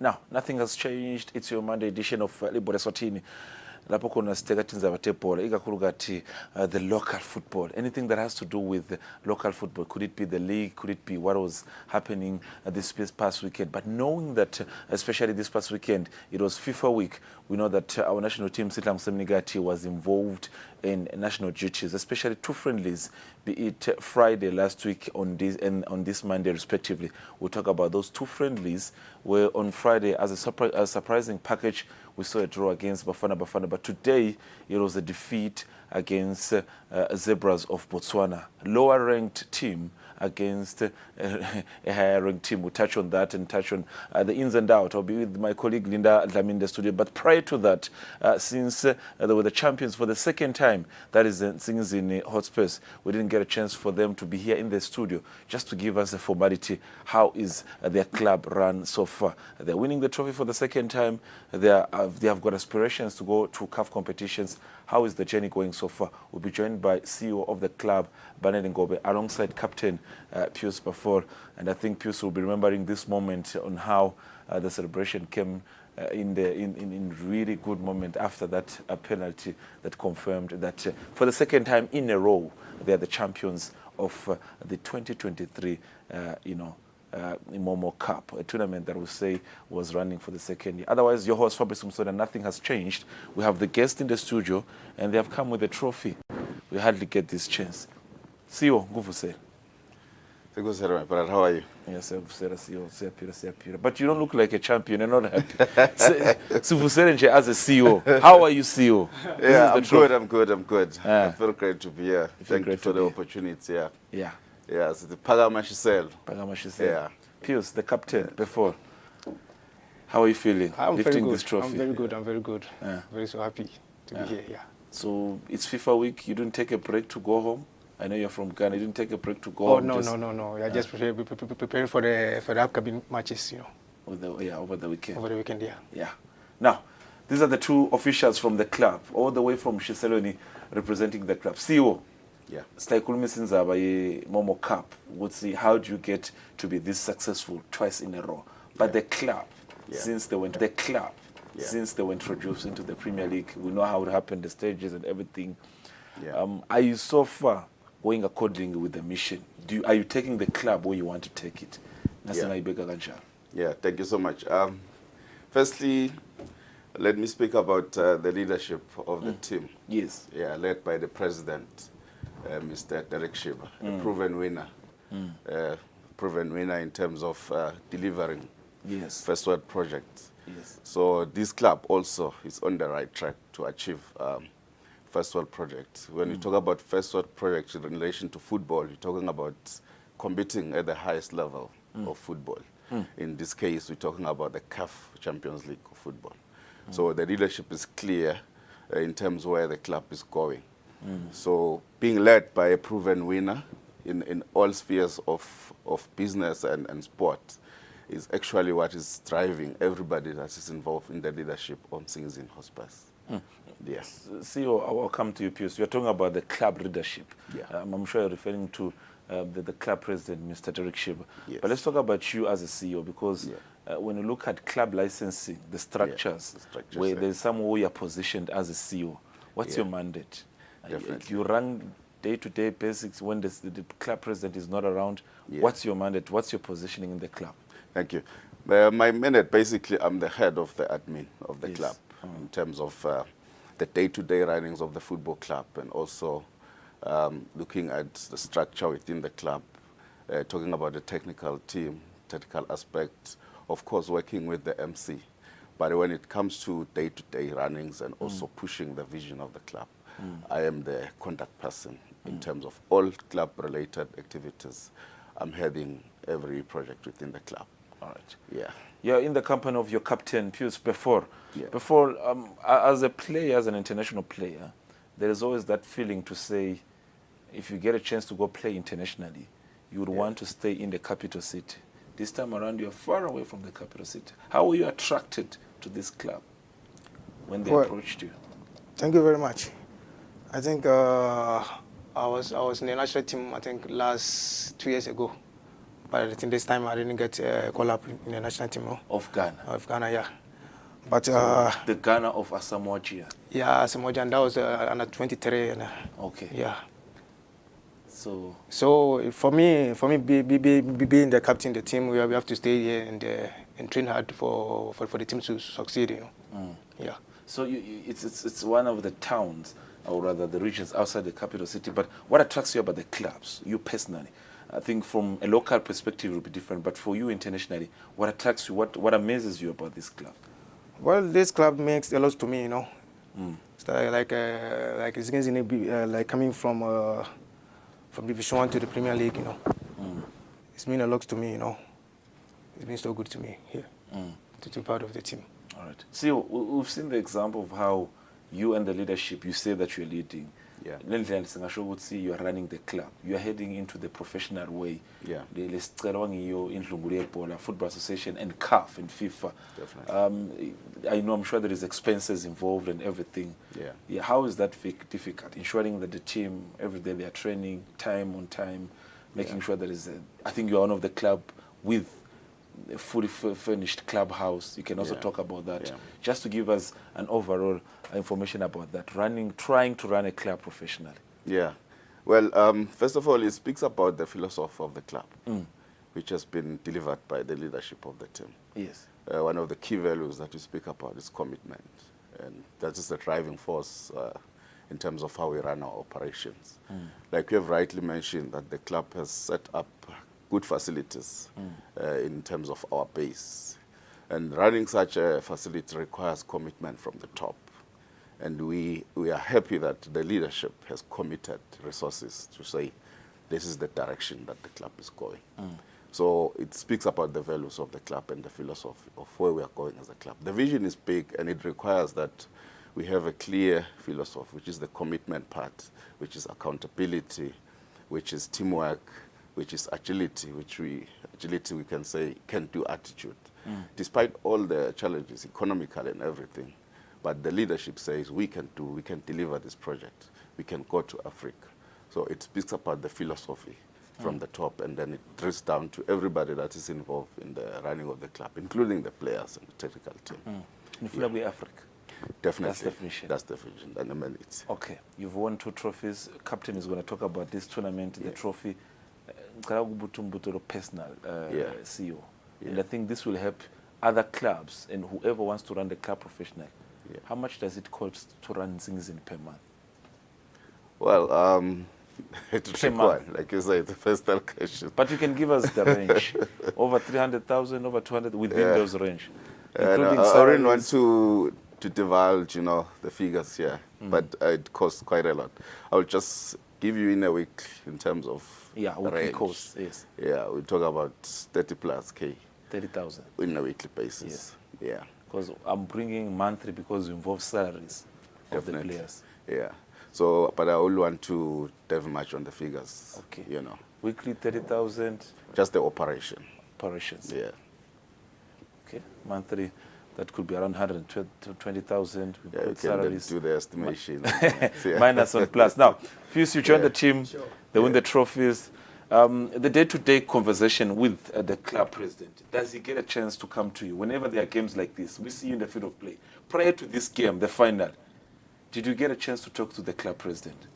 Now, nothing has changed. It's your Monday edition of Libhola Eswatini. Lapho khona siteka tindzaba tebhola ikakhulukathi the local football, anything that has to do with local football. Could it be the league? Could it be what was happening this past weekend? But knowing that especially this past weekend it was FIFA week, we know that our national team Sitlang Semnigati was involved in national duties, especially two friendlies, be it Friday last week on this and on this Monday respectively. We'll talk about those two friendlies where on Friday as a surprising package we saw a draw against Bafana, but today it was a defeat against Zebras of Botswana, lower ranked team against a higher ranked team. We'll touch on that and touch on the ins and outs. I'll be with my colleague Linda Dlamini in the studio. But prior to that, since they were the champions for the second time, that is things in Hotspurs, we didn't get a chance for them to be here in the studio just to give us a formality. How is their club run so far? They're winning the trophy for the second time. They have got aspirations to go to CAF competitions. How is the journey going so far? We'll be joined by CEO of the club, Banel Ngobe, alongside Captain Pius Bafor. And I think Pius will be remembering this moment on how the celebration came in really good moment after that penalty that confirmed that for the second time in a row, they are the champions of the 2023, Momo Cup, a tournament that we say was running for the second year. Otherwise, your host Fabrice Umsoda, nothing has changed. We have the guest in the studio, and they have come with a trophy. We hardly get this chance. CEO, Nguvuse. But how are you? Yes, CEO. But you don't look like a champion. You're not happy. As a CEO, how are you, CEO? Yeah, I'm good. I feel great to be here. Thank you for the opportunity. Yeah. Yes, the Pagamashisel. Yeah. Pius, the captain, before. How are you feeling? I'm lifting very good. This trophy? I'm very good. Yeah. Very so happy to be here. Yeah. So it's FIFA week. You didn't take a break to go home. I know you're from Ghana. You didn't take a break to go home. No. I just preparing for the upcoming matches. Over the weekend. Over the weekend, yeah. Yeah. Now, these are the two officials from the club, all the way from Shiselweni, representing the club. CEO. Yeah. Momo Cup. Would see how do you get to be this successful twice in a row? But the club, since they were introduced into the Premier League, we know how it happened, the stages and everything. Yeah. Are you so far going accordingly with the mission? Are you taking the club where you want to take it? Yeah, thank you so much. Firstly, let me speak about the leadership of the team. Yes. Yeah, led by the president, Mr. Derek Shiba, a proven winner. Proven winner in terms of delivering first world projects. Yes. So this club also is on the right track to achieve first world projects. When you talk about first world projects in relation to football, you're talking about competing at the highest level of football. In this case, we're talking about the CAF Champions League of football. So the leadership is clear in terms of where the club is going. So being led by a proven winner in all spheres of business and sport is actually what is driving everybody that is involved in the leadership of things in Hotspurs. Yes. CEO, I'll come to you, Pius. You're talking about the club leadership. Yeah. I'm sure you're referring to the club president, Mr. Derek Shiba. Yes. But let's talk about you as a CEO, because when you look at club licensing, the structures, where there's somewhere where you're positioned as a CEO, what's your mandate? You run day-to-day basics when the club president is not around. What's your mandate? What's your positioning in the club? Thank you. My mandate, basically, I'm the head of the admin of the club in terms of the day-to-day runnings of the football club, and also looking at the structure within the club, talking about the technical team, technical aspects, of course working with the MC. But when it comes to day-to-day runnings and also pushing the vision of the club, I am the contact person in terms of all club-related activities. I'm heading every project within the club. All right. Yeah. You're in the company of your captain, Pius Bafor. Yeah. Before, as a player, as an international player, there is always that feeling to say, if you get a chance to go play internationally, you would want to stay in the capital city. This time around, you're far away from the capital city. How were you attracted to this club when they approached you? Thank you very much. I think I was in the national team, I think, last 2 years ago. But I think this time I didn't get called up in the national team. No? Of Ghana? Of Ghana, yeah. But The Ghana of Asamoah Gyan? yeah, Asamoah Gyan, that was under 23. And, okay. Yeah. So for me, being the captain of the team, we have to stay here and train hard for the team to succeed. You know. Yeah. So it's one of the towns, or rather the regions outside the capital city. But what attracts you about the clubs, you personally? I think from a local perspective it will be different, but for you internationally, what attracts you? What amazes you about this club? Well, this club makes a lot to me, you know. It's like it's like coming from Division 1 to the Premier League, you know. It's mean a lot to me, you know. It's been so good to me here to be part of the team. All right. See, we've seen the example of how you and the leadership, you say that you're leading. Yeah. You are running the club. You are heading into the professional way. Yeah. The Football Association and CAF and FIFA. Definitely. I'm sure there is expenses involved and everything. Yeah. How is that difficult? Ensuring that the team, every day they are training, time on time, making sure there is I think you are one of the club with a fully furnished clubhouse. You can also talk about that. Just to give us an overall information about that, trying to run a club professionally. Yeah. Well, first of all, it speaks about the philosophy of the club, which has been delivered by the leadership of the team. Yes. One of the key values that we speak about is commitment. And that is the driving force in terms of how we run our operations. Like you have rightly mentioned, that the club has set up good facilities in terms of our base. And running such a facility requires commitment from the top. And we are happy that the leadership has committed resources to say this is the direction that the club is going. So it speaks about the values of the club and the philosophy of where we are going as a club. The vision is big, and it requires that we have a clear philosophy, which is the commitment part, which is accountability, which is teamwork, which is agility, agility we can say can-do attitude. Despite all the challenges, economical and everything, but the leadership says we can deliver this project, we can go to Africa. So it speaks about the philosophy from the top, and then it drifts down to everybody that is involved in the running of the club, including the players and the technical team. Africa. Definitely. That's the definition. That's the definition. And I mean it. Okay. You've won 2 trophies. Captain is going to talk about this tournament, the trophy. Personal CEO. And I think this will help other clubs and whoever wants to run the club professionally. How much does it cost to run Zingzin per month? Well, it's required, like you say, the first allocation. But you can give us the range. Over 300,000, over 200, within those range. Including I wouldn't want to divulge, the figures here, but it costs quite a lot. I will just give you in a week in terms of weekly costs, yes. Yeah, we talk about 30 plus K. 30,000. In a weekly basis. Yes. Yeah. Because I'm bringing monthly because it involves salaries of the players. Yeah. So, but I only want to dive much on the figures. Okay. Weekly 30,000. Just the operation. Operations. Yeah. Okay. Monthly, that could be around 120,000. Yeah, you can do the estimation. Minus and plus. Now, Fuse, you joined the team. They win the trophies. The day-to-day conversation with the club president, does he get a chance to come to you? Whenever there are games like this, we see you in the field of play. Prior to this game, the final, did you get a chance to talk to the club president?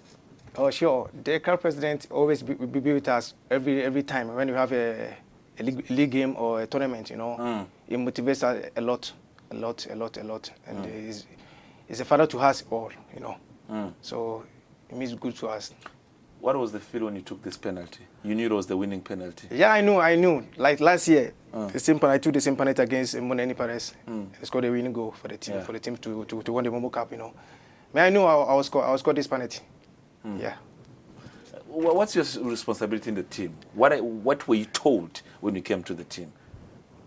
Oh, sure. The club president always be with us every time when you have a league game or a tournament, He motivates us a lot. And he's a father to us all, So it means good to us. What was the feel when you took this penalty? You knew it was the winning penalty. Yeah, I knew. Like last year, I took the same penalty against Moneni Perez. I scored a winning goal for the team to win the Momo Cup, I knew I was scored this penalty. Yeah. What's your responsibility in the team? What were you told when you came to the team?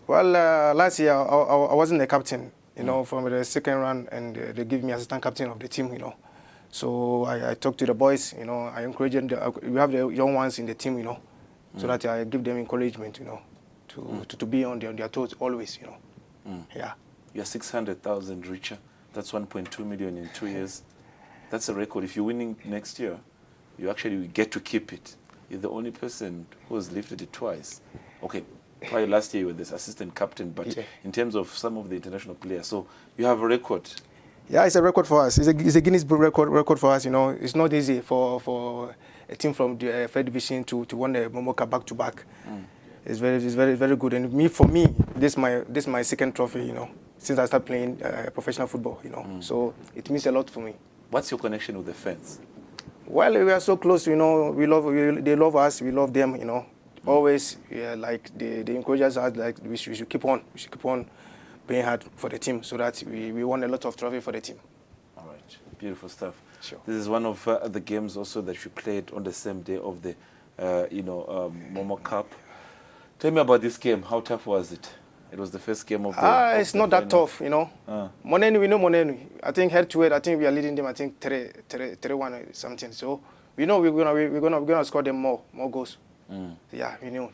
Well, last year I wasn't the captain, from the second round, and they gave me assistant captain of the team, So I talked to the boys, I encourage them. We have the young ones in the team, so that I give them encouragement, to be on their toes always, Yeah. You're 600,000 richer. That's 1.2 million in 2 years. That's a record. If you're winning next year, you actually get to keep it. You're the only person who has lifted it twice. Okay, probably last year you were this assistant captain, but Yeah. in terms of some of the international players, so you have a record. Yeah, it's a record for us. It's a Guinness Book record for us. You know, it's not easy for a team from the third division to win the Momo Cup back to back. It's very good. And for me, this is my second trophy. You know, since I started playing professional football. You know, so it means a lot for me. What's your connection with the fans? Well, we are so close. You know, they love us. We love them. You know, always like they encourage us like we should keep on. We should keep on playing hard for the team so that we won a lot of trophy for the team. All right, beautiful stuff. Sure. This is one of the games also that you played on the same day of the, Momo Cup. Tell me about this game. How tough was it? It was the first game of the. It's not that tough, you know. Monenu, we know Monenu. I think head to head, I think we are leading them. I think 3-1 or something. So we know we're gonna score them more goals. Yeah, we know.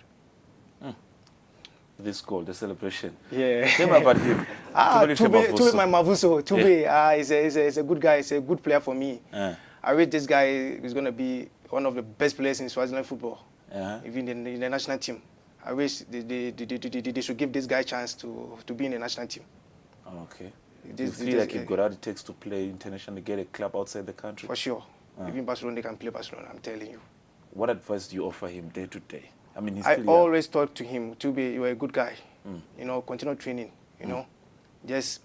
This goal, the celebration. Yeah. Tell me about him. Tube my Mavuso. Tube, he's a good guy. He's a good player for me. I wish this guy is gonna be one of the best players in Swaziland football, even in the national team. I wish they should give this guy a chance to be in the national team. Okay. Do you feel like you've got what it takes to play internationally, get a club outside the country? For sure. Even Barcelona, they can play Barcelona, I'm telling you. What advice do you offer him day to day? I mean, he's I still always talk to him, you're a good guy. You know, continue training, you know. Just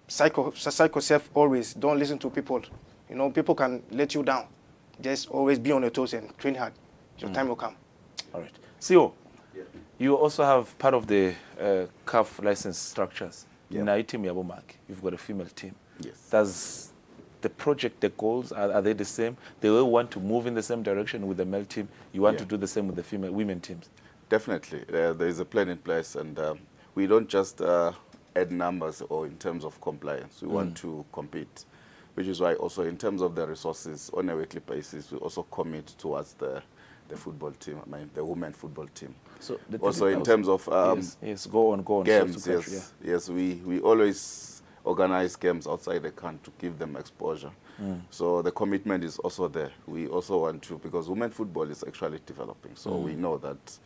psych yourself always. Don't listen to people. You know, people can let you down. Just always be on your toes and train hard. Your time will come. All right. CEO, you also have part of the CAF license structures. In our team, you've got a female team. Yes. Does the project, the goals, are they the same? They all want to move in the same direction with the male team. You want to do the same with the women teams? Definitely. There is a plan in place, and we don't just add numbers or in terms of compliance. We want to compete, which is why also in terms of the resources on a weekly basis, we also commit towards the football team, the women football team. So also in terms of yes, go on. Games, yes, we always organize games outside the country to give them exposure. So the commitment is also there. We also want to, because women football is actually developing, so we know that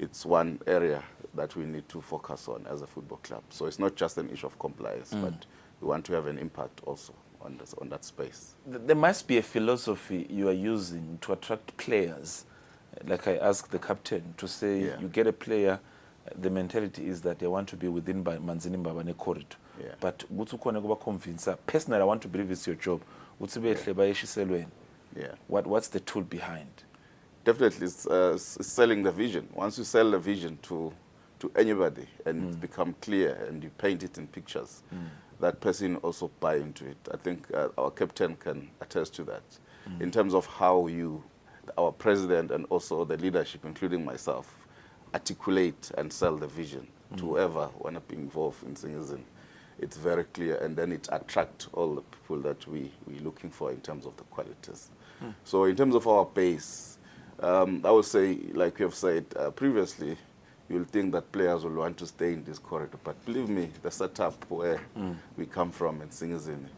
it's one area that we need to focus on as a football club. So it's not just an issue of compliance, but we want to have an impact also on that space. There must be a philosophy you are using to attract players. Like I asked the captain to say, you get a player, the mentality is that they want to be within Manzini Mbabane corridor. But personally, I want to believe it's your job. What's the tool behind? Definitely, it's selling the vision. Once you sell the vision to anybody and it's become clear and you paint it in pictures, that person also buy into it. I think our captain can attest to that. In terms of how our president and also the leadership, including myself, articulate and sell the vision to whoever want to be involved in Singizin. It's very clear, and then it attracts all the people that we're looking for in terms of the qualities. So in terms of our base, I would say, like we have said previously, you'll think that players will want to stay in this corridor. But believe me, the setup where we come from in Singizini,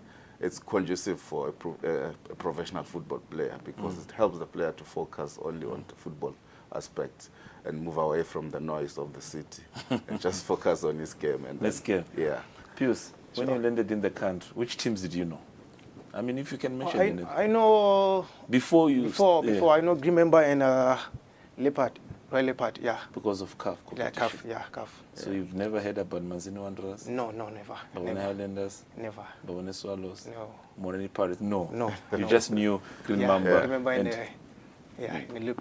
it's conducive for a professional football player, because it helps the player to focus only on the football aspect and move away from the noise of the city and just focus on his game. And Let's game. Yeah. Pius, when you landed in the country, which teams did you know? I mean, if you can mention it. I know before I know Green Member and Leopard, Royal Leopard, because of CAF. Yeah, CAF. So you've never heard about Manzini Wanderers? No, never. Babane Highlanders? Never. Babane Swallows? No. Moreni Pirates? No. You no. just knew Green Mamba. Green Member and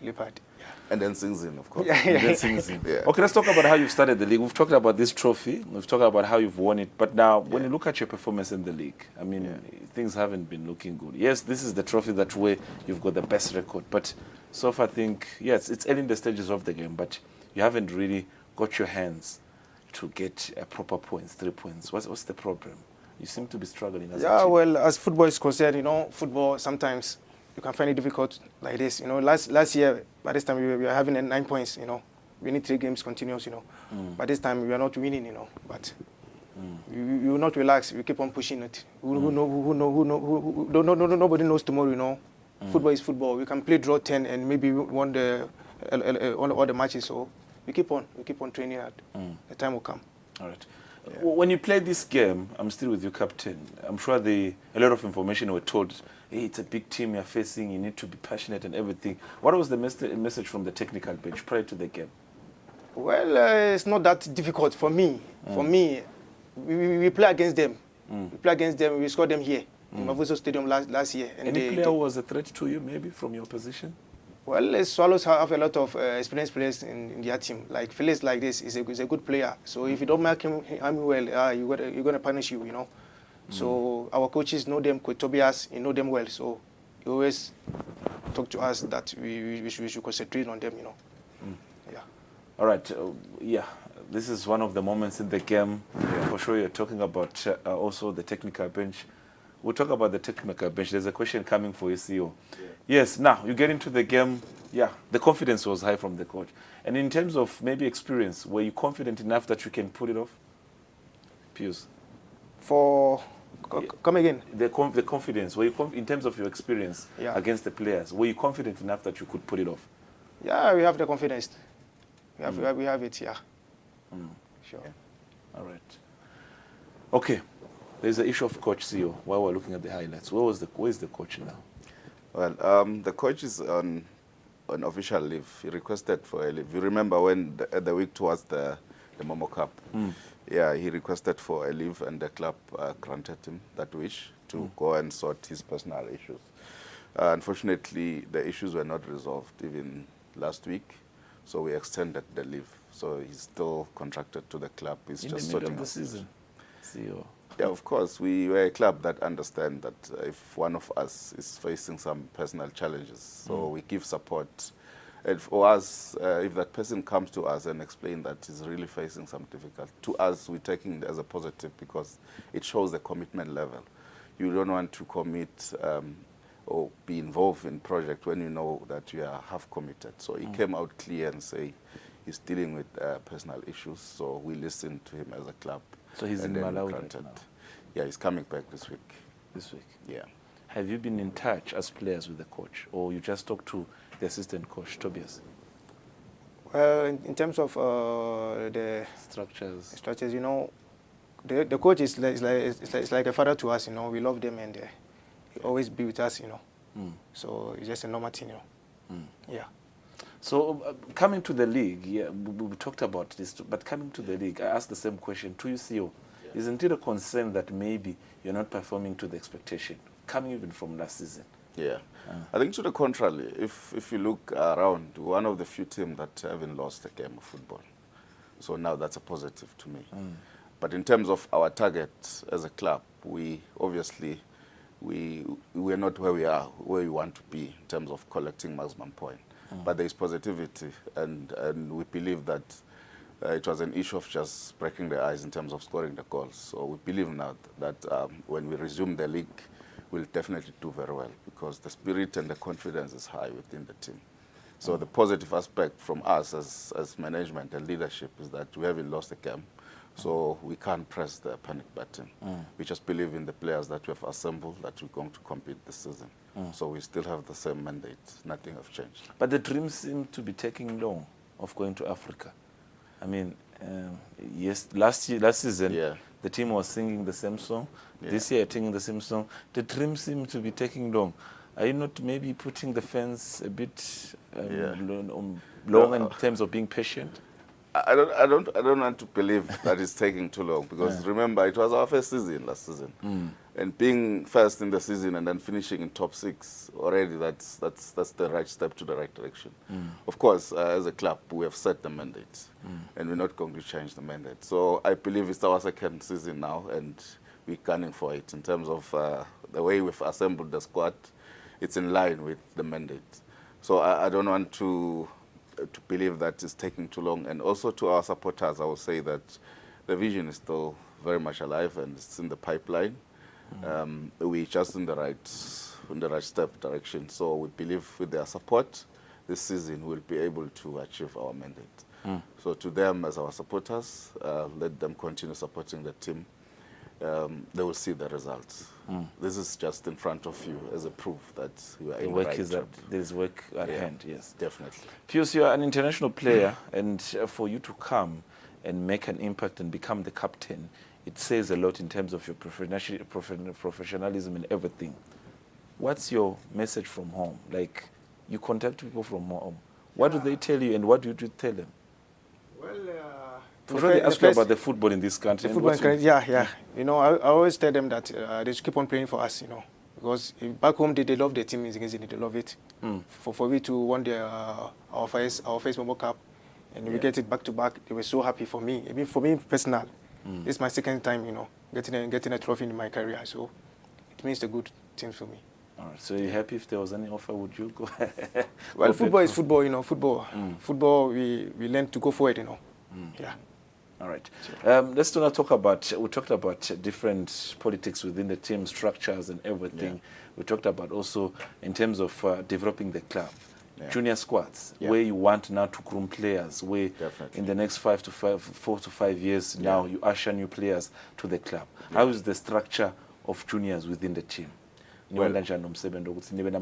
Leopard. And then Singizin, of course. And then Singizin. Okay, let's talk about how you've started the league. We've talked about this trophy. We've talked about how you've won it. But now, when you look at your performance in the league, I mean, things haven't been looking good. Yes, this is the trophy that way you've got the best record. But so far, I think, yes, it's early in the stages of the game, but you haven't really got your hands to get proper points, 3 points. What's the problem? You seem to be struggling as a team. Well, as football is concerned, you know, football sometimes you can find it difficult like this. You know, last year, by this time, we were having 9 points, you know. We need 3 games continuous, you know. By this time, we are not winning, you know. But we will not relax. We keep on pushing it. Nobody knows tomorrow, you know. Football is football. We can play draw 10 and maybe won all the matches. So we keep on training hard. The time will come. All right. When you play this game, I'm still with you, Captain. I'm sure a lot of information were told, hey, it's a big team you're facing, you need to be passionate and everything. What was the message from the technical bench prior to the game? Well, it's not that difficult for me. For me, we play against them. We play against them, we scored them here in Mavuso Stadium last year. And Any player who was a threat to you, maybe, from your position? Well, Swallows have a lot of experienced players in their team. Like Felix, like this, is a good player. So if you don't mark him well, you're gonna punish you, you know. So our coaches know them. Coach Tobias, you know them well. So he always talk to us that we should concentrate on them, you know. Yeah. All right. Yeah. This is one of the moments in the game. For sure, you're talking about also the technical bench. We'll talk about the technical bench. There's a question coming for you, CEO. Yes, now you get into the game. Yeah, the confidence was high from the coach. And in terms of maybe experience, were you confident enough that you can pull it off? Pius. Come again. The confidence. Were you in terms of your experience against the players? Were you confident enough that you could pull it off? Yeah, we have the confidence. We have it. Yeah. Sure. Yeah. All right. Okay. There's the issue of coach CEO. While we're looking at the highlights, where is the coach now? Well, the coach is on official leave. He requested for a leave. You remember when the week towards the Momo Cup, yeah, he requested for a leave, and the club granted him that wish to go and sort his personal issues. Unfortunately, the issues were not resolved even last week, so we extended the leave. So he's still contracted to the club. He's in just the middle sorting of the out season, CEO. Yeah, of course. We are a club that understand that if one of us is facing some personal challenges, so we give support. And for us, if that person comes to us and explain that he's really facing some difficulty, to us, we're taking it as a positive because it shows the commitment level. You don't want to commit or be involved in project when you know that you are half committed. So he came out clear and say he's dealing with personal issues. So we listened to him as a club. So he's in Malawi right now? Yeah, he's coming back this week. This week? Yeah. Have you been in touch as players with the coach, or you just talked to the assistant coach, Tobias? Well, in terms of the structures, you know, the coach is like a father to us, you know. We love them, and he always be with us, you know. So it's just a normal thing, you know. Yeah. So coming to the league, yeah, we talked about this, but coming to the league, I asked the same question to you, CEO. Isn't it a concern that maybe you're not performing to the expectation, coming even from last season? Yeah. I think to the contrary, if you look around, one of the few teams that haven't lost a game of football. So now that's a positive to me. But in terms of our target as a club, we obviously, we're not where we want to be in terms of collecting maximum point. But there is positivity, and we believe that it was an issue of just breaking the ice in terms of scoring the goals. So we believe now that when we resume the league, we'll definitely do very well because the spirit and the confidence is high within the team. So the positive aspect from us as management and leadership is that we haven't lost a game, so we can't press the panic button. We just believe in the players that we have assembled, that we're going to compete this season. So we still have the same mandate. Nothing has changed. But the dream seems to be taking long of going to Africa. I mean, yes, last season, the team was singing the same song. This year, singing the same song. The dream seems to be taking long. Are you not maybe putting the fans a bit long in terms of being patient? I don't want to believe that it's taking too long because remember it was our first season last season, and being first in the season and then finishing in top 6 already that's the right step to the right direction. Of course, as a club we have set the mandate, and we're not going to change the mandate. So I believe it's our second season now, and we're gunning for it in terms of the way we've assembled the squad. It's in line with the mandate. So I don't want to believe that it's taking too long. And also to our supporters, I will say that the vision is still very much alive and it's in the pipeline. We're just in the right direction. So we believe with their support, this season we'll be able to achieve our mandate. So to them as our supporters, let them continue supporting the team. they will see the results. This is just in front of you as a proof that you are The in work the right is track. there's work at hand, yes. Definitely. Pius, you are an international player, and for you to come and make an impact and become the captain, it says a lot in terms of your professionalism and everything. What's your message from home? Like, you contact people from home. What do they tell you, and what do you tell them? Well, For sure, they ask you about the football in this country. the and football what's in country, yeah. You know, I always tell them that they should keep on playing for us, you know, because back home they love their team, they love it. For me to win our first World Cup, and we get it back to back, they were so happy for me. I mean, for me personal, this is my second time, you know, getting a trophy in my career, so it means a good thing for me. All right. So you're happy if there was any offer, would you go? Well, football is football, you know. Football, we learn to go for it, you know. Yeah. All right. Let's now talk about, we talked about different politics within the team, structures and everything. We talked about also in terms of developing the club. Junior squads, where you want now to groom players, where in the next 4 to 5 years now you usher new players to the club. How is the structure of juniors within the team? Well,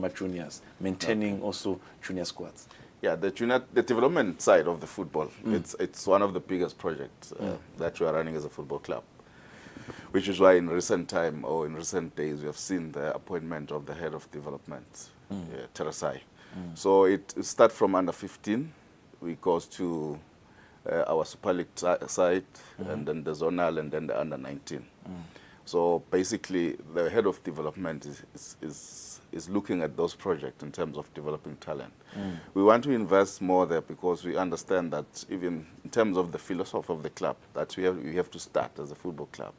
juniors, maintaining also junior squads. Yeah, the development side of the football, it's one of the biggest projects that we are running as a football club, which is why in recent time or in recent days we have seen the appointment of the head of development, Terasai. So it starts from under 15, we goes to our Super League side, and then the zonal, and then the under 19. So basically, the head of development is looking at those projects in terms of developing talent. We want to invest more there because we understand that even in terms of the philosophy of the club, that we have to start as a football club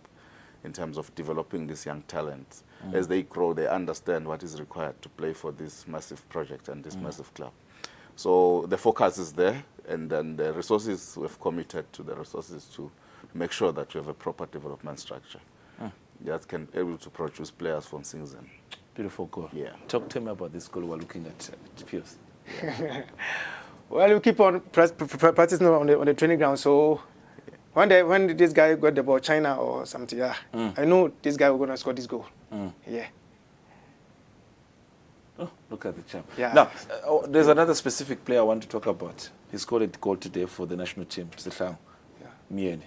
in terms of developing these young talents. As they grow, they understand what is required to play for this massive project and this massive club. So the focus is there, and then the resources, we've committed to the resources to make sure that we have a proper development structure that can be able to produce players from season. Beautiful goal. Yeah. Talk to me about this goal we're looking at, Pius. Well, we keep on practicing on the training ground. So one day when this guy got the ball, China or something, I know this guy was going to score this goal. Yeah. Oh, look at the champ. Yeah. Now, there's another specific player I want to talk about. He scored a goal today for the national team, Sihlang. Miene.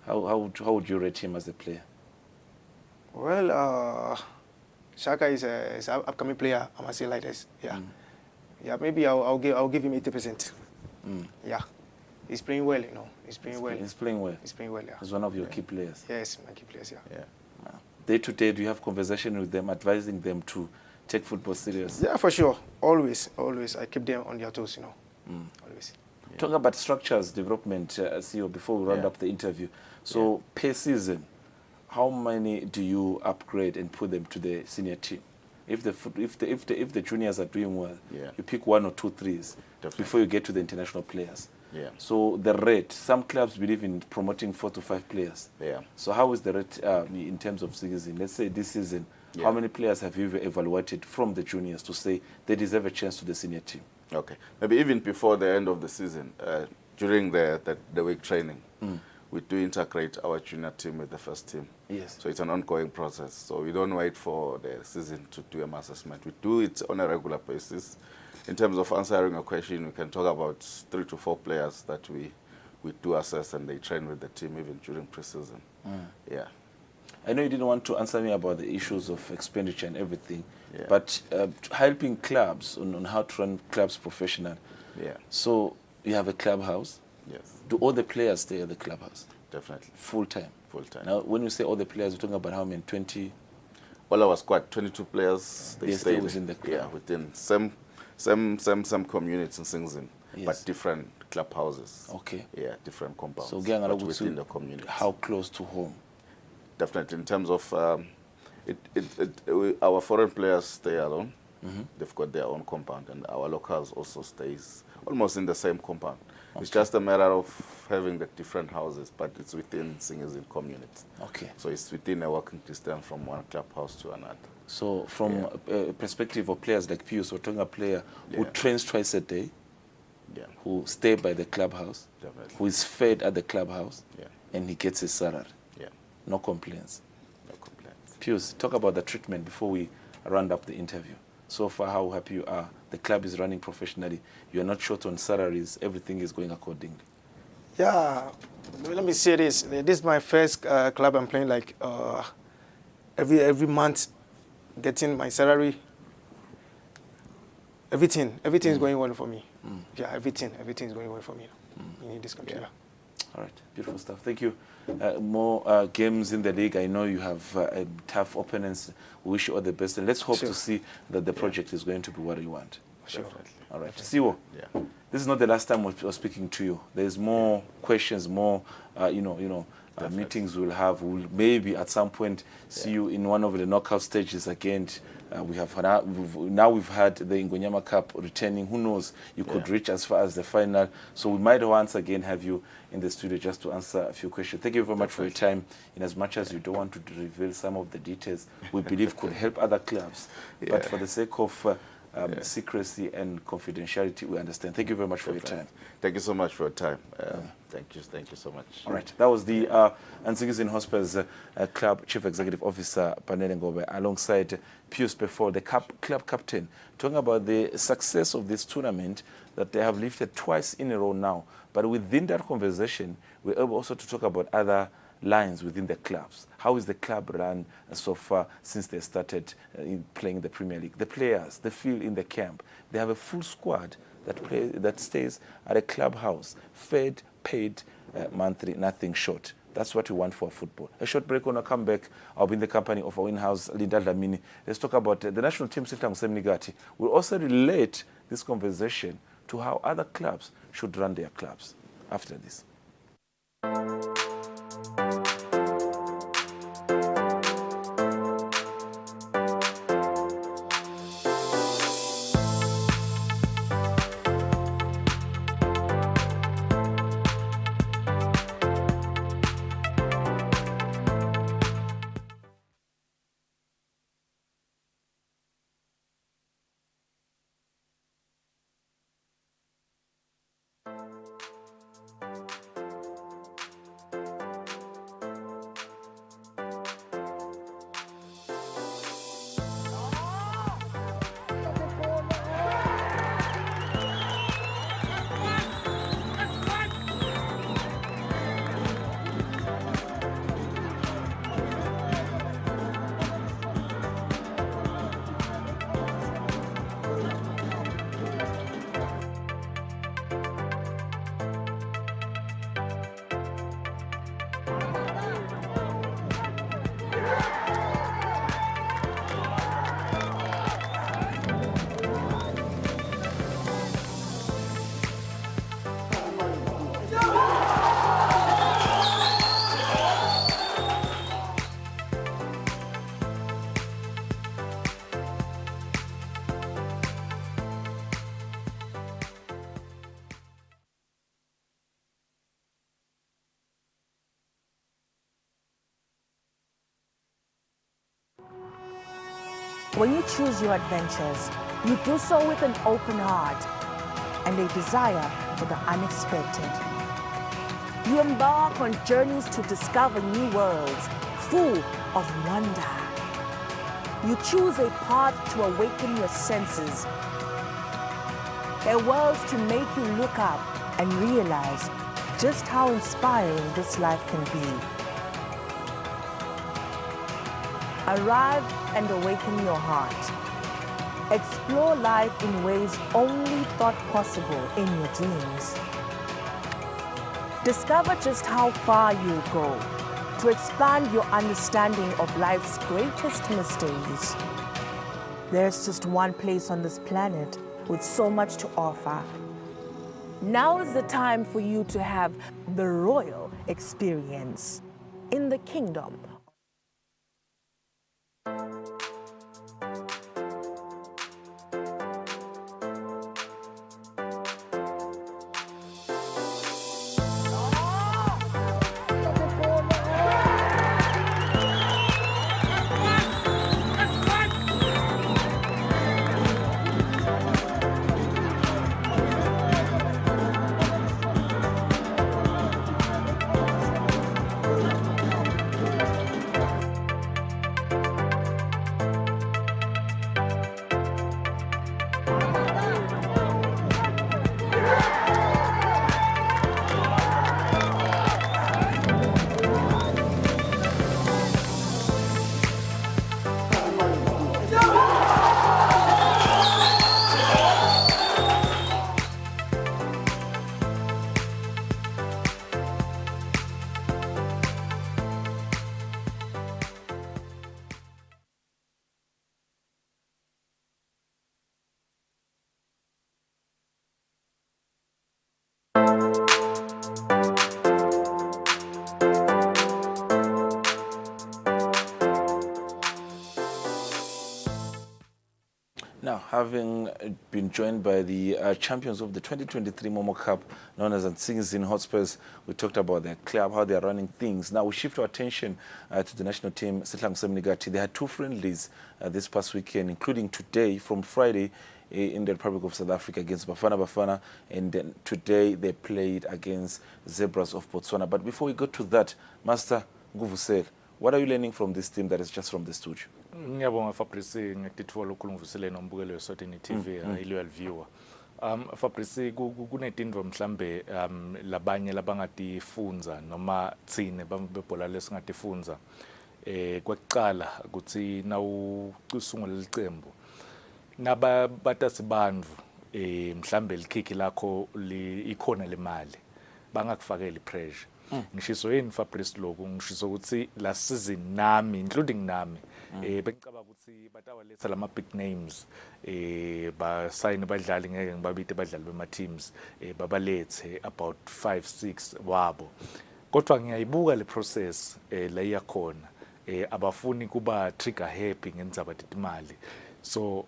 How would you rate him as a player? Well, Shaka is an upcoming player, I must say like this. Yeah. Yeah, maybe I'll give him 80%. Yeah. He's playing well, you know. He's playing well. He's playing well. He's playing well, yeah. He's one of your key players. Yes, my key players, yeah. Day to day, do you have conversation with them, advising them to take football serious? Yeah, for sure. Always. I keep them on their toes, you know. Always. Talking about structures, development, CEO, before we round up the interview. So, per season, how many do you upgrade and put them to the senior team? If the juniors are doing well, you pick 1 or 2 threes before you get to the international players. So the rate, some clubs believe in promoting 4 to 5 players. So how is the rate in terms of season? Let's say this season, how many players have you evaluated from the juniors to say they deserve a chance to the senior team? Okay, maybe even before the end of the season, during the week training, we do integrate our junior team with the first team. Yes. So it's an ongoing process. So we don't wait for the season to do an assessment. We do it on a regular basis. In terms of answering a question, we can talk about 3 to 4 players that we do assess, and they train with the team even during pre-season. Yeah. I know you didn't want to answer me about the issues of expenditure and everything, but helping clubs on how to run clubs professional. So you have a clubhouse. Yes. Do all the players stay at the clubhouse? Definitely. Full time? Full time. Now, when you say all the players, you're talking about how many? 20? All our squad, 22 players, they stay within the club. Yeah, within some communities in Singzin, but different clubhouses. Okay. Yeah, different compounds. So, but within the community. How close to home? Definitely. In terms of our foreign players stay alone. They've got their own compound, and our locals also stays almost in the same compound. It's just a matter of having the different houses, but it's within Singizin community. Okay. So it's within a walking distance from one clubhouse to another. So from a perspective of players like Pius, we're talking a player who trains twice a day, who stay by the clubhouse, who is fed at the clubhouse, and he gets his salary. No complaints. Pius, talk about the treatment before we round up the interview. So far, how happy you are. The club is running professionally. You are not short on salaries. Everything is going accordingly. Yeah, let me say this. This is my first club I'm playing like every month, getting my salary. Everything is going well for me. Yeah, everything is going well for me in this country. Yeah. All right, beautiful stuff. Thank you. More games in the league. I know you have tough opponents. We wish you all the best, and let's hope to see that the project is going to be what you want. Sure. All right. Siwo, this is not the last time we're speaking to you. There's more questions, more, meetings we'll have. We'll maybe at some point see you in one of the knockout stages again. We've had the Ngonyama Cup returning. Who knows? You could reach as far as the final. So we might once again have you in the studio just to answer a few questions. Thank you very much for your time. In as much as you don't want to reveal some of the details we believe could help other clubs, but for the sake of secrecy and confidentiality, we understand. Thank you very much for your time. Thank you so much for your time. Thank you so much. All right, that was the Anzingizini Hospital's Club Chief Executive Officer Panele Ngobe alongside Pius Pefol, the club captain, talking about the success of this tournament that they have lifted twice in a row now. But within that conversation, we're able also to talk about other lines within the clubs. How is the club run so far since they started playing the Premier League? The players, the field in the camp. They have a full squad that stays at a clubhouse, fed, paid monthly, nothing short. That's what we want for football. A short break. When I come back, I'll be in the company of our in-house Linda Dlamini. Let's talk about the national team, Sitang Semnigati. We'll also relate this conversation to how other clubs should run their clubs after this. When you choose your adventures, you do so with an open heart and a desire for the unexpected. You embark on journeys to discover new worlds full of wonder. You choose a path to awaken your senses, a world to make you look up and realize just how inspiring this life can be. Arrive and awaken your heart. Explore life in ways only thought possible in your dreams. Discover just how far you'll go to expand your understanding of life's greatest mysteries. There's just one place on this planet with so much to offer. Now is the time for you to have the royal experience in the kingdom. having been joined by the champions of the 2023 Momo Cup, known as Nsingizini Hotspurs. We talked about their club, how they are running things. Now we shift our attention to the national team, Sihlangu Semnigati. They had 2 friendlies this past weekend, including today, from Friday, in the Republic of South Africa against Bafana Bafana, and then today they played against Zebras of Botswana. But before we go to that, Master Nguvusel, what are you learning from this team that is just from the studio? Ngiyabonga Fabrice ngikuthola ukhulumvusele nombukelo Eswatini TV loyal viewer. Fabrice kunetindvo mhlambe labanye labangatifunza noma tsine bebhola lesingatifunza kwekuqala ukuthi nawucusungula licembu nabatasibandvu mhlambe likhiki lakho ikhona lemali bangakufakela ipressure. Ngishiso yini Fabrice lokhu ngishiso ukuthi la season nami including nami bengicaba ukuthi batawaletha lama big names ba sign badlali ngeke ngibabite badlali bema teams babalethe about 5-6 wabo, kodwa ngiyayibuka le process la iyakhona abafuni kuba trigger happy ngendzaba imali, so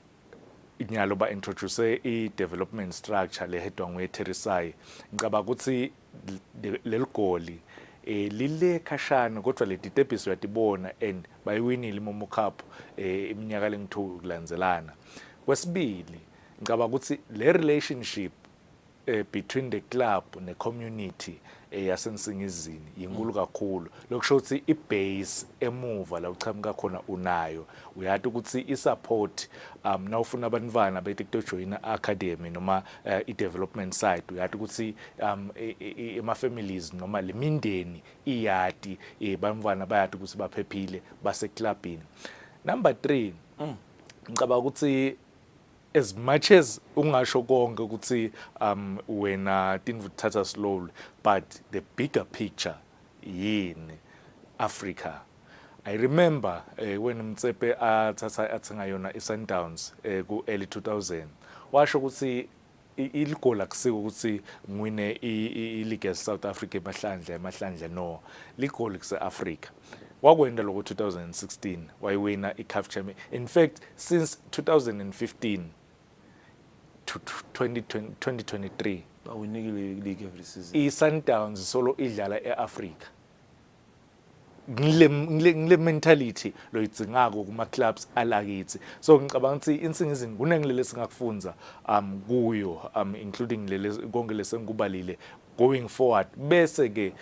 inyalo ba introduce I development structure lehedwa ngweTherisai. Ngicaba ukuthi leligoli lile khashana kodwa le ditebhiso yatibona and bayiwinile iMomo Cup iminyaka lengithu kulandzelana. Kwesibili ngicaba ukuthi le relationship between the club ne community yaseNsingizini yinkulu kakhulu, lokusho ukuthi ibase emuva la uchamuka khona unayo, uyathi ukuthi isupport nawufuna abantwana bethi kujoyina academy noma I-development side, uyathi ukuthi ema families noma lemindeni iyati bantwana bayathi ukuthi baphephile base clubini. Number 3 ngicaba ukuthi as much as ungasho konke ukuthi wena tindvu thatha slowly, but the bigger picture yini Africa. I remember when Mtsepe athatha yona iSundowns ku early 2000 washo ukuthi iligoli akusiko ukuthi ngwine ileague South Africa emahlandla no, ligoli kuse Africa. Wakwenda lokho 2016 wayiwina iCAF Champion. In fact, since 2015 to 2023 winning league every season. iSundowns solo idlala eAfrica. Ngile mentality loyidzingako kuma clubs alakithi, so ngicabanga ukuthi iNsingizini kunengilele singakufunza kuyo including lele konke lesengikubalile going forward, bese ke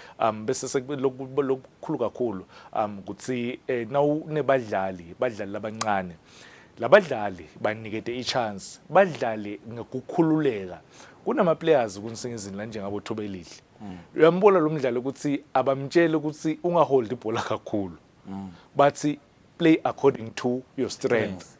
bese sekulokukhulu kakhulu ukuthi nawunebadlali labancane, labadlali banikete ichance badlale ngekukhululeka. Kunama players kuNsingizini la njengabo Thobelihle, uyambona lo mdlalo ukuthi abamtshela ukuthi ungahold ibhola kakhulu, but play according to your strength,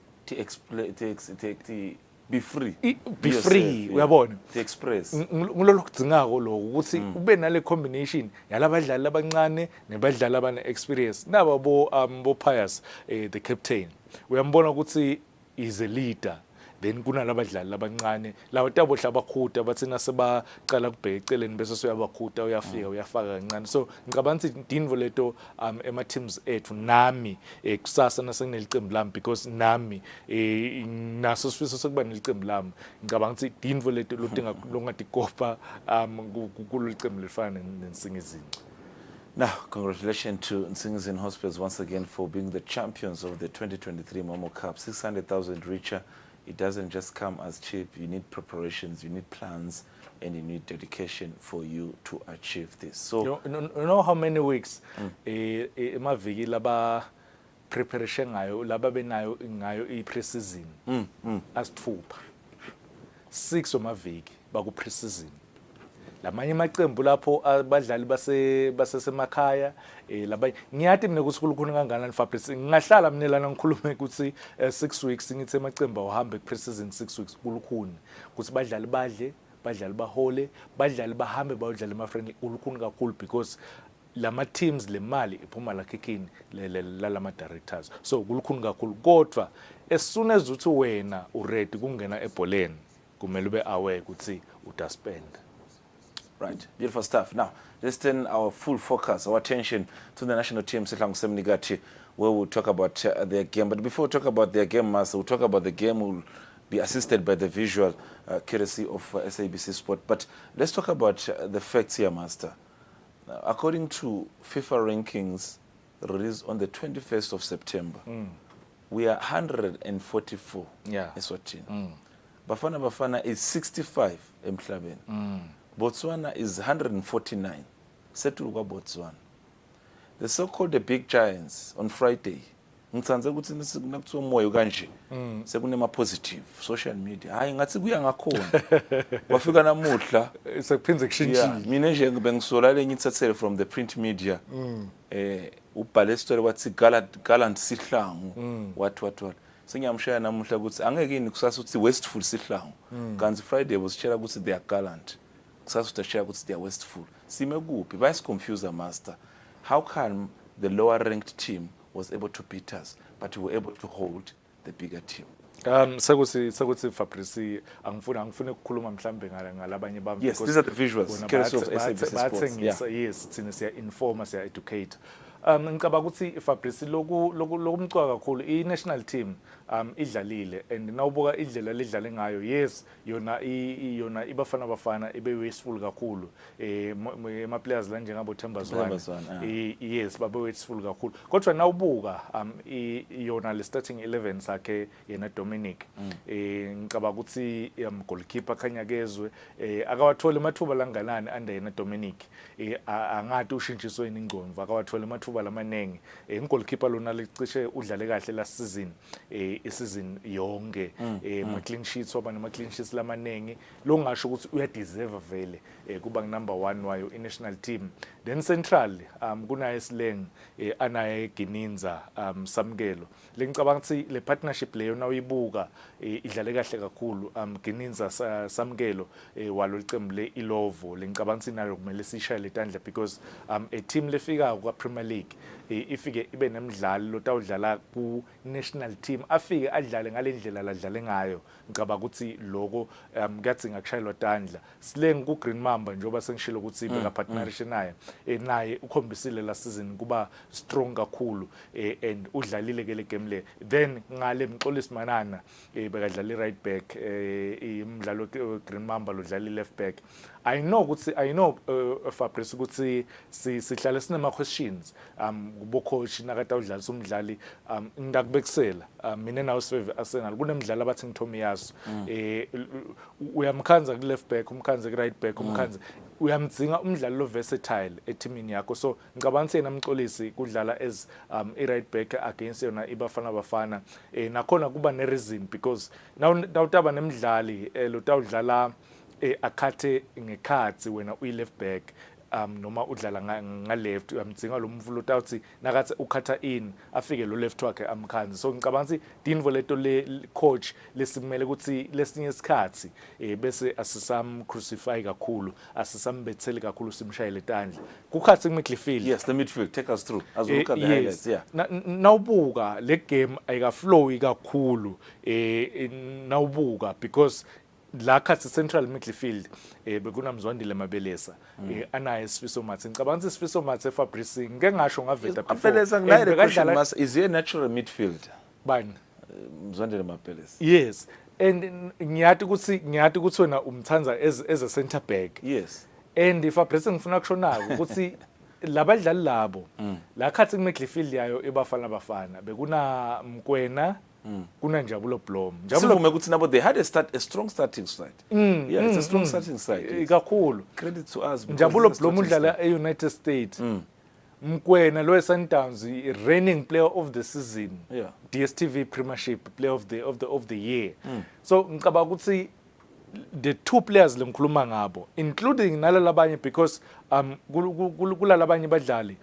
be free, be free, uyabona, to express. Ngilolo kudzingako lo ukuthi ube nale combination yalabadlali labancane nebadlali abane experience naba bo Pius the captain, uyambona ukuthi is a leader. Then kunalabadlali labancane lawo tabohla abakhuta bathina sebaqala kubheka eceleni bese soyabakhuta uyafika uyafaka kancane. So ngicabanga ukuthi indinvo leto ema teams ethu nami kusasa nasenginelicembu lami, because nami naso sifiso sokuba nelicembu lami, ngicabanga ukuthi indinvo leto lodinga longatikopa kulicembu lefana neNsingizini. Now, congratulations to Nsingizini Hotspurs once again for being the champions of the 2023 Momo Cup. 600,000 richer. It doesn't just come as cheap. You need preparations, you need plans, and you need dedication for you to achieve this. So, you know how many weeks emaviki laba preparation ngayo laba benayo ngayo i-pre-season asithupha 6 omaviki baku pre-season. Lamanye amaqembu lapho abadlali basesemakhaya labanye ngiyathi mina ukuthi kulukhuni kangakanani Fabrice, ngingahlala mina ngikhulume ukuthi 6 weeks ngithe amaqembu awuhambe ku-pre-season 6 weeks kulukhuni ukuthi badlali badlali bahole, badlali bahambe bayodlala ema-friendly kulukhuni kakhulu, because lama teams le mali iphuma la kikini lama directors, so kulukhuni kakhulu. Kodwa as soon as uthi wena uready kungena ebholeni kumele ube aware ukuthi utaspend. Right, beautiful stuff. Now, let's turn our full focus, our attention to the national team, Sihlangu Semnigati, where we'll talk about their game. But before we talk about their game, Master, we'll talk about the game be assisted by the visual courtesy of SABC Sport. But let's talk about the facts here, Master. Now, according to FIFA rankings released on the 21st of September, we are 144 Eswatini. Bafana Bafana is 65 emhlabeni. Botswana is 149. Setulwa Botswana. The so-called the big giants on Friday. Ngitsanze ukuthi nakuthiwa umoya kanje sekunema positive social media. Hayi ngathi kuya ngakhona. Wafika namuhla sekuphinze kushintshile. Mina nje bengisola ngithathele from the print media. Ubhale story wathi gallant sihlangu what sengiyamshaya namuhla ukuthi angeke ini kusasa uthi wasteful sihlangu kanti Friday wasitshela ukuthi they are gallant kusasa utashaya ukuthi they are wasteful sime kuphi bayasiconfuse master. How come the lower ranked team was able to beat us but we were able to hold the bigger team? Sekuthi Fabrice angifuna ukukhuluma mhlambe ngalabanye bami. Yes, these are the visuals. Yes, thina siya informa, siya educate. Ngicabanga ukuthi Fabrice lokumcwa kakhulu i-national team idlalile and nawubuka indlela ledlale ngayo yes yona ibafana bafana ibe wasteful kakhulu ema players la njengabo Thembazwane yes babe wasteful kakhulu kodwa nawubuka yona le starting 11 sakhe yena Dominic ngicabanga ukuthi goalkeeper Khanyakezwe akawathola amathuba langanani under yena Dominic angathi ushintshiswe ingqondo akawathola amathuba lamanengi goalkeeper lona licishe udlale kahle last season isizini yonke ma clean sheets waba nama clean sheets lamanengi lo ngasho ukuthi uya deserve vele kuba number 1 wayo i-national team. Then central kunaye Sleng anaye Gininza Samkelo lengicabanga ukuthi le partnership leyo nawuyibuka idlale kahle kakhulu Gininza Samkelo walo licembu le Ilovo lengicabanga ukuthi nalo kumele sishaya letandla because a team lefika kwa Premier League ifike ibe nemidlalo lotawudlala ku national team afike adlale ngalendlela ladlale ngayo ngicabanga ukuthi lokho kuyadzinga kushayelwa tandla. Sleng ku Green Mamba njoba sengishilo ukuthi beka partnership naye ukhombisile la season kuba strong kakhulu and udlalile ke le game le. Then ngale Mxolisi Manana bekadlala right back imidlalo Green Mamba lo dlala left back. I know Fabrice ukuthi sihlale sinema questions kubo coach nakata udlalisa umdlali ngidakubekisela mina nawo Save Arsenal kunemidlalo abathi ngithomi yaso uyamkhanza ku left back umkhanze ku right back umkhanze uyamdzinga umdlali lo versatile eteamini yakho so ngicabanga ukuthi yena Mxolisi kudlala as i right back against yona ibafana bafana nakhona kuba ne reason because nawutaba nemidlali lo tawudlala akhathe ngekhathi wena uyi left back noma udlala nga left uyamdzinga lo mvulo utawuthi nakathi ukhatha in afike lo left wakhe amkhanzi so ngicabanga ukuthi dinvo leto le coach lesimele ukuthi lesinye isikhathi bese asisam crucify kakhulu asisambethele kakhulu simshayele tandla kukhathi midfield. Yes, the midfield, take us through as we look at the highlights. Yeah, nawubuka le game ayika flow kakhulu nawubuka because la khathi central midfield bekuna Mzwandile Mabelesa anaye Sifiso Mathe ngicabanga ukuthi Sifiso Mathe Fabrice ngeke ngasho ngaveta before Mabelesa nginayo question mas is he a natural midfield bani Mzwandile Mabelesa? Yes, and ngiyathi ukuthi wena umthanza as a center back. Yes, and Fabrice ngifuna kushonaka ukuthi labadlali labo la khathi midfield yayo ebafana bafana bekuna Mkwena kuna Njabulo Blom. Njabulo ukuthi nabo they had a strong starting side. Yeah, it's a strong starting side. Kakhulu. Credit to us. Njabulo Blom udlala e-United States. Mkwena lo Sundowns reigning player of the season. Yeah. DStv Premiership player of the year. So ngicabanga ukuthi the two players lengikhuluma ngabo including nalalabanye because kulalabanye badlali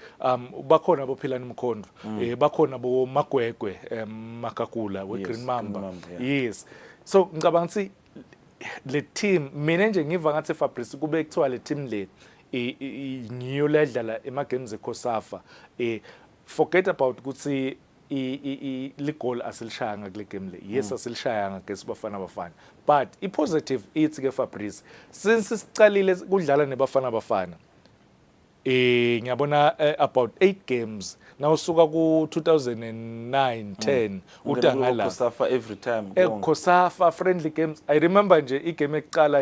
bakhona bophilani Mkhondo bakhona bo Magwegwe Makakula we Green Mamba. Yes, so ngicabanga ukuthi le team mina nje ngiva ngathi Fabrice kube kuthiwa le team le ngiyo ledlala ema games eKhosafa forget about ukuthi goal asilishayanga kule game le. Yes, asilishayanga against bafana bafana but i-positive ithi ke Fabrice since sicalile kudlala nebafana bafana ngiyabona about 8 games nawusuka ku 2009 10 utangala Kosafa every time Kosafa friendly games. I remember nje igame ekuqala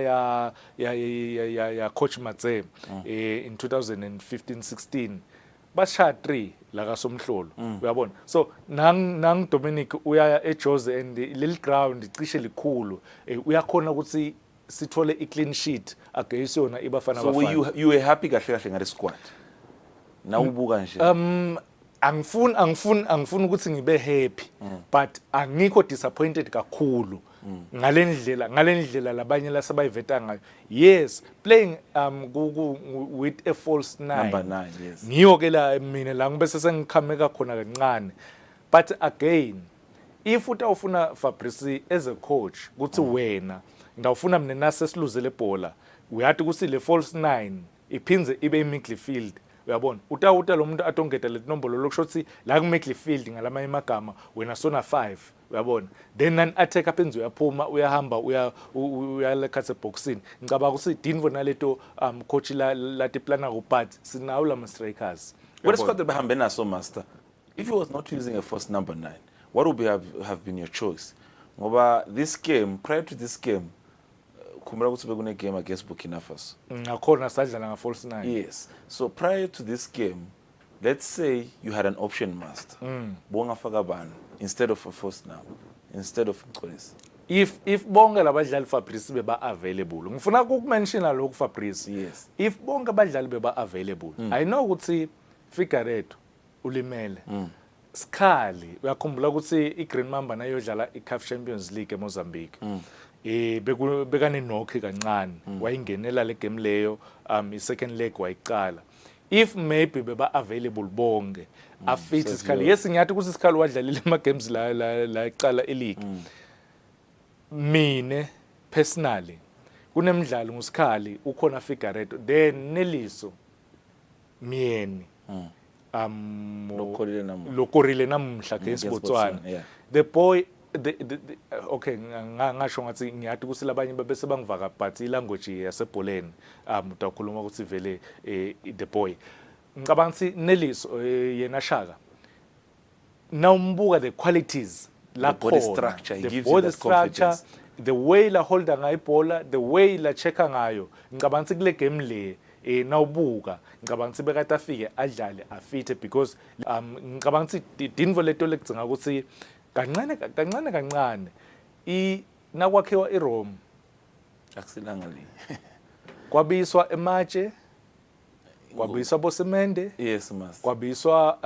ya coach Matse in 2015-16 basha 3 la kaSomhlolo uyabona. So nang Dominic uya eJose and lil ground cishe likhulu uyakhona ukuthi sithole I clean sheet against yona ibafana bafana. So you were happy kahle kahle ngale squad na ubuka nje angifuni ukuthi ngibe happy but angikho disappointed kakhulu ngalendlela labanye lasabayiveta ngayo. Yes, playing with a false 9 number 9, yes, ngiyo ke la mina la ngibese sengikhameka khona kancane. But again, if utawufuna Fabrice as a coach kuthi wena ngidawufuna mina nase siluzele ibhola uyathi kusi le false 9 iphinze ibe midfield uyabona utawuta lo muntu atongeta le nombolo lokusho ukuthi la ku midfield ngalama imagama wena sona 5 uyabona then nan attack aphenze uyaphuma uyahamba uyalekhathe boxini ngicabanga ukuthi Dinvo naleto coach lati plana ku but sinawo lama strikers. What is called behambe naso master? If he was not using a first number 9, what would have been your choice? Ngoba this game, prior to this game, kumela ukuthi bekune game against Burkina Faso. Ngakhona sadlala nga false 9. Yes. So prior to this game, let's say you had an option master. Bonga Fagabana instead of a first now, instead of Mkolisi. If bonke labadlali Fabrice beba available. Ngifuna ukumention lokho Fabrice. Yes. If bonke abadlali beba available. I know ukuthi Figueiredo ulimele. Skali uyakhumbula ukuthi iGreen Mamba nayodlala iCAF Champions League eMozambique. Bekane nokhe kancane wayingenela le game leyo I-second leg wayiqala. If maybe beba available bonke afit Skali, yes ngiyathi ukuthi Skali wadlalile ama games la iqala ileague. Mine personally kunemidlalo nguSkhali ukhona Figueiredo then Neliso Mieni lokorile namhla against Botswana. The boy okay ngasho ngathi ngiyathi ukuthi labanye bese bangivaka but ilanguage yasebholeni utakhuluma ukuthi vele the boy ngicabanga ukuthi Neliso yena Shaka now umbuka the qualities la body structure, he the gives you body that structure, confidence. the way la holda ngayibhola, the way la checka ngayo ngicabanga ukuthi kule game le nawubuka ngicabanga ukuthi bekade afike adlale afite because ngicabanga ukuthi Dinvo leto lekugcina ukuthi kancane nakwakhiwa iRome akusilanga li kwabiswa ematshe kwabiswa bosemende. Yes master. Kwabiswa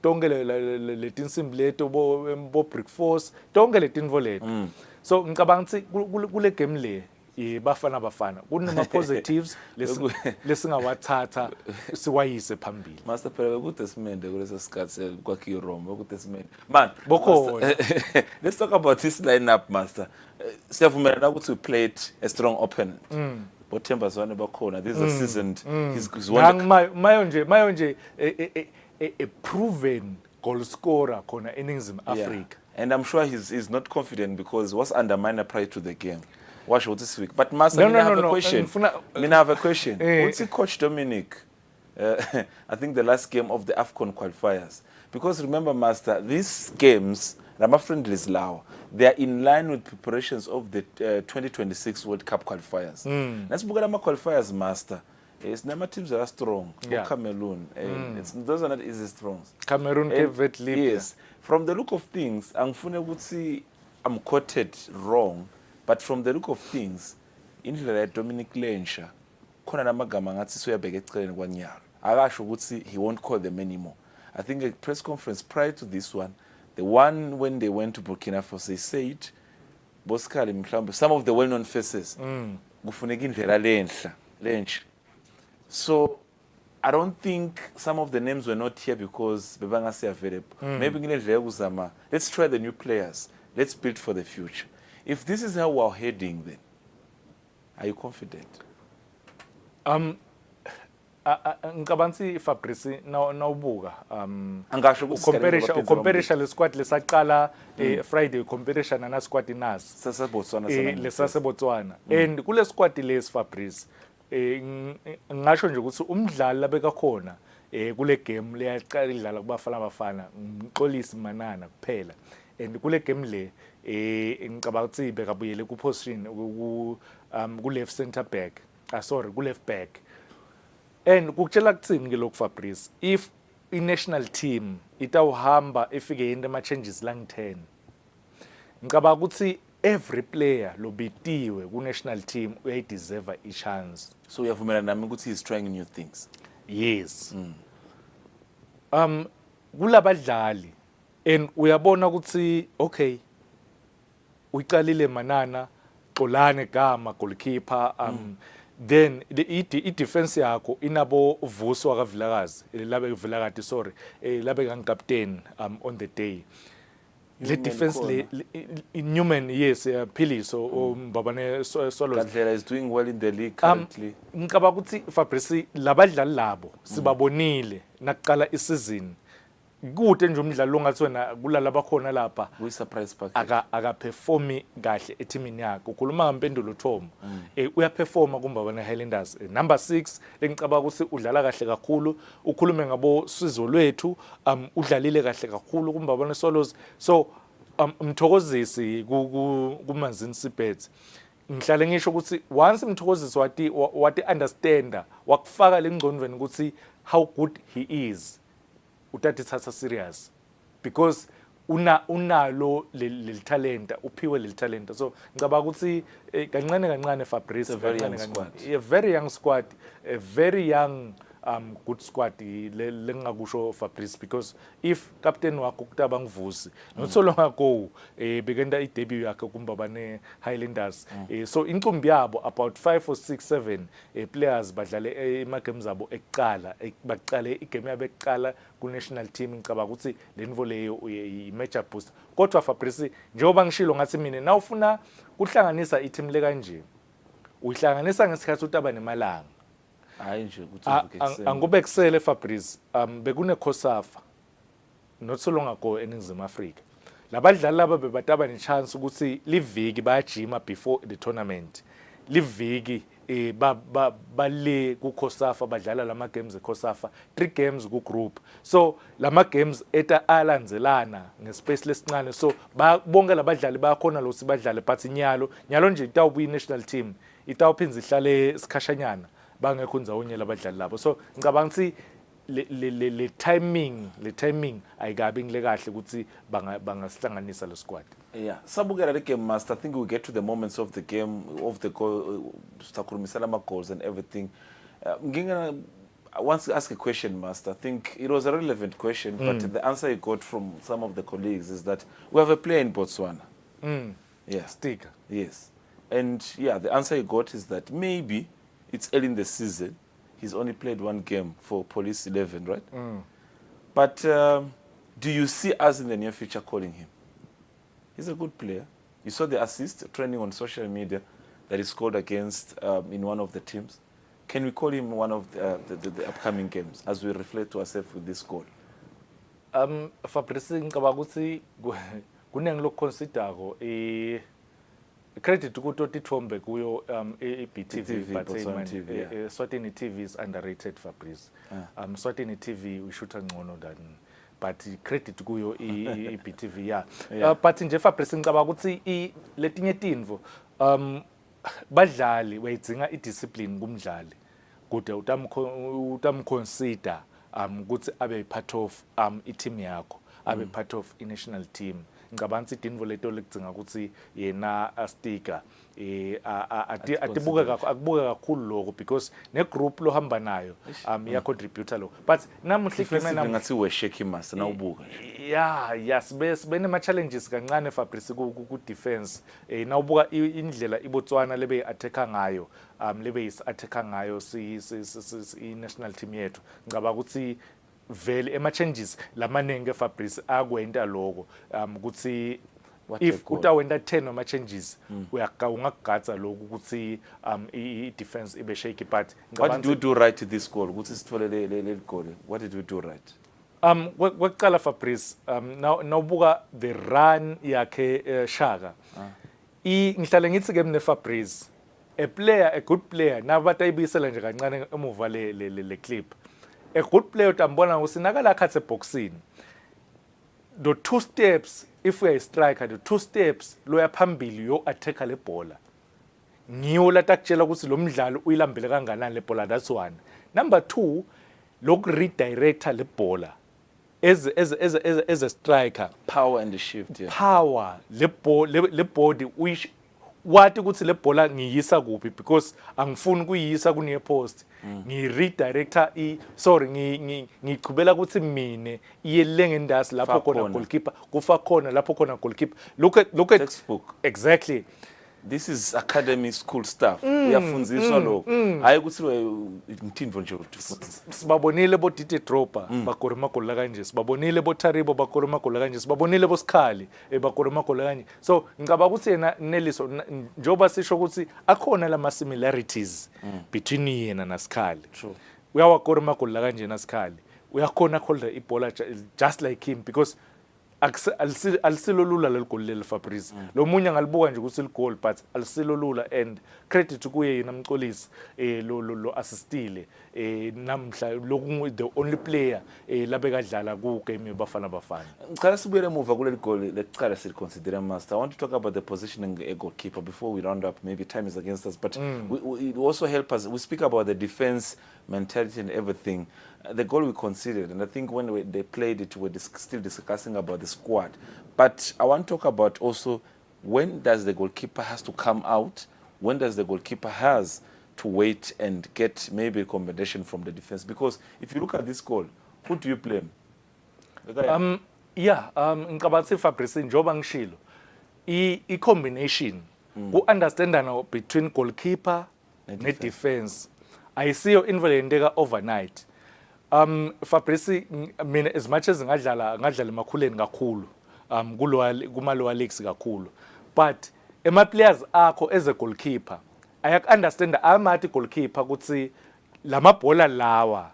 tonke letinsimbi leto bo brick force tonke letinvo leto. So ngicabanga ukuthi kule game le bafana kunama positives lesingawathatha siwayise phambili. Master phela bekudesimende kulesi sikhathi kwakhe iRome bekudesimende man bokho. Let's talk about this lineup master. Siyavumelana ukuthi we played a strong opponent. Bothemba Zwane bakhona, these are seasoned. He's won Mayonje a proven goal scorer khona eNingizimu Africa. And I'm sure he's not confident because he was undermined prior to the game. Watch what this week. But master, I have a question. I have a question. What's Coach Dominic? I think the last game of the AFCON qualifiers. Because remember, master, these games, Rama friendlies Lao, they are in line with preparations of the 2026 World Cup qualifiers. Let's look at the qualifiers, master. It's number teams that are strong. Yeah. Cameroon. Those are not easy strong. Cameroon, Cape Verde, Libya. Yes. From the look of things, Angfune would see I'm quoted wrong, but from the look of things, indlela Dominic Lensha, khona namagama ngathi soyabheka eceleni kwanyalo. Akasho ukuthi he won't call them anymore. I think a press conference prior to this one, the one when they went to Burkina Faso, they said, Boskali mhlambe, some of the well-known faces, kufuneka indlela lenhle. So I don't think some of the names were not here because bebanga say available. Maybe let's try the new players. Let's build for the future. If this is how we're heading, then are you confident? Ngicabanga Fabrice nawubuka angasho ucomparisha le squad lesaqala Friday ucomparisha na squad inas sasebotswana lesasebotswana and kule squad lesi Fabrice ngisho nje ukuthi umdlali labeka khona kule game leyaqala idlala kubafana abafana umxolisi Manana kuphela and kule game le ngicabanga ukuthi bekabuyele ku position ku left center back sorry ku left back and kukutshela kuthini ke lokhu Fabrice if i-national team itawuhamba ifike into ama changes lang 10 ngicabanga ukuthi every player lobitiwe ku national team uyayideserve a chance. So uyavumelana nami ukuthi he's trying new things. Yes. Kulabadlali and uyabona ukuthi okay uyiqalile Manana Xolane Gama goalkeeper then the defense yakho inabo Vuso akavilakazi labe Vilakati sorry labe ngicaptain on the day le defense le Newman yes Philiso Mbabane Swallows Kadlela is doing well in the league currently. Ngicabanga ukuthi Fabrice labadlali labo sibabonile nakuqala isizini kude nje umdlalo ongathi wena kulala bakhona lapha We surprise package. aka perform kahle eteamini yakhe ukhuluma ngempendulo Tom uyaperforma kumbabane Highlanders number 6 lengicabanga ukuthi udlala kahle kakhulu ukhulume ngabo Sizwe lwethu udlalile kahle kakhulu kumbabane Swallows so umthokozisi kumanzini Sibet ngihlale ngisho ukuthi once umthokozisi wati understanda wakufaka lengcondweni ukuthi how good he is utatithatha serious because unalo le talent uphiwe le talent so ngicabanga ukuthi kancane Fabrice a very young squad a very young good squad lengakusho Fabrice because if captain wakho kutaba ngivusi not so long ago bekenda i-debut yakhe kumbabane Highlanders so incumbi yabo about 5 or 6 7 players badlale ema-games abo ekuqala baqale igame yabo ekuqala ku national team ngicabanga ukuthi le nivo leyo i-match boost kodwa Fabrice njengoba ngishilo ngathi mina nawufuna kuhlanganisa i-team le kanje uyihlanganisa ngesikhathi utaba nemalanga hayi nje ukuthi angubekisele Fabrice bekune Khosafa not so long ago eNingizimu Afrika labadlali laba bebataba ne chance ukuthi liviki bayajima before the tournament liviki bale ku Khosafa badlala lama games eKhosafa 3 games ku group so lama games eta alandzelana ngespace lesincane so bonke labadlali bayakhona lo sibadlale but nyalo nje itawubuya national team itawuphinza ihlale sikhashanyana bangekho ndzawonye labadlali labo so ngicabanga ukuthi le timing ayikabi ngile kahle ukuthi bangasihlanganisa le squad. Yeah, sabukela the game master. I think we get to the moments of the game of the goal stakhulumisana goals and everything. I want to ask a question, Master. I think it was a relevant question, but the answer you got from some of the colleagues is that we have a player in Botswana. Yeah, Sticker. Yes, and yeah, the answer you got is that maybe it's early in the season. He's only played 1 game for Police 11, right? But do you see us in the near future calling him? He's a good player. You saw the assist trending on social media that he scored against in one of the teams. Can we call him one of the upcoming games as we reflect to ourselves with this goal? Fabrice ngicabanga ukuthi kunengilo considerako credit kuto tithombe kuyo BTV but Eswatini TV is underrated Fabrice. Eswatini TV we shoot ngcono than but credit kuyo BTV yeah. But nje Fabrice ngicabanga ukuthi letinye tinvo badlali wayidzinga idiscipline kumdlali kude utamconsider ukuthi abe part of i-team yakho abe part of i-national team ngicabanga ukuthi idinvo leto lekudzinga ukuthi yena astika atibuka kakhulu lokho because ne group lo hamba nayo iya contributor lo but namuhla igame ngathi we shake master nawubuka yes bene ma challenges kancane Fabrice ku defense nawubuka indlela iBotswana lebe attacka ngayo lebe is attacka ngayo si national team yethu ngicabanga ukuthi vele ema changes lamanenge Fabrice akwenta lokho ukuthi if utawenda 10 ama changes ungagatsa lokho ukuthi I defense ibe shaky but what did you do right to this goal ukuthi sithole le goal what did you do right kwaqala Fabrice nawubuka the run yakhe Shaka ngihlale ngithi ke mne Fabrice a good player nabatayibisela nje kancane emuva le clip. A good player utambona usinakala khatse boxing. The 2 steps, if we are a striker, the 2 steps loya phambili yo attack le bola. Ngiyo latakutshela ukuthi lo mdlalo uyilambele kanganani le bola, that's one. Number 2, loku redirector le bola as a striker. Power and the shift, yeah. Power le body wathi ukuthi le bola ngiyisa kuphi because angifuni kuyisa kune post. Ngi-redirector ngichubela ukuthi mine iyele ngendasi lapho khona goalkeeper kufa khona lapho khona goalkeeper. Look at textbook. Exactly. This is academy school stuff. Uyafundziswa lokho. Hayi ukuthi ngithindvo nje sibabonile bo Dite Dropa bakora magola kanje, sibabonile bo Taribo bakora magola kanje, sibabonile bo Skhali bakora magola kanje. So ngicaba ukuthi yena Neliso njoba sisho ukuthi akhona lama similarities between yena na Skhali. True. Uyawakora magola kanje na Skhali. Uyakhona holder ibola just like him because alisilolula leli goal leli Fabrice. Lo munye ngalibuka nje ukuthi goal but alisilolula and credit kuye yena Mxolisi lo assistile namhla loku the only player labekadlala ku game yabafana bafana. Ngicela sibuyele emuva kuleli goal lecala siliconsider master. I want to talk about the positioning a goalkeeper before we round up. Maybe time is against us, but it also help us. We speak about the defense mentality and everything. The goal we considered, and I think when they played it, we were still discussing about the squad. But I want to talk about also when does the goalkeeper has to come out, when does the goalkeeper has to wait and get maybe a commendation from the defense? Because if you look at this goal, who do you blame? Ngicabanga Fabrice njoba ngishilo I combination ku understandana between goalkeeper ne defense ayisiyo involendeka overnight. Fabrice mina as much as ngadlala emakhuleni kakhulu kuma lower leagues kakhulu, but ema players akho as a goalkeeper ayak understand amathi goalkeeper ukuthi lamabhola lawa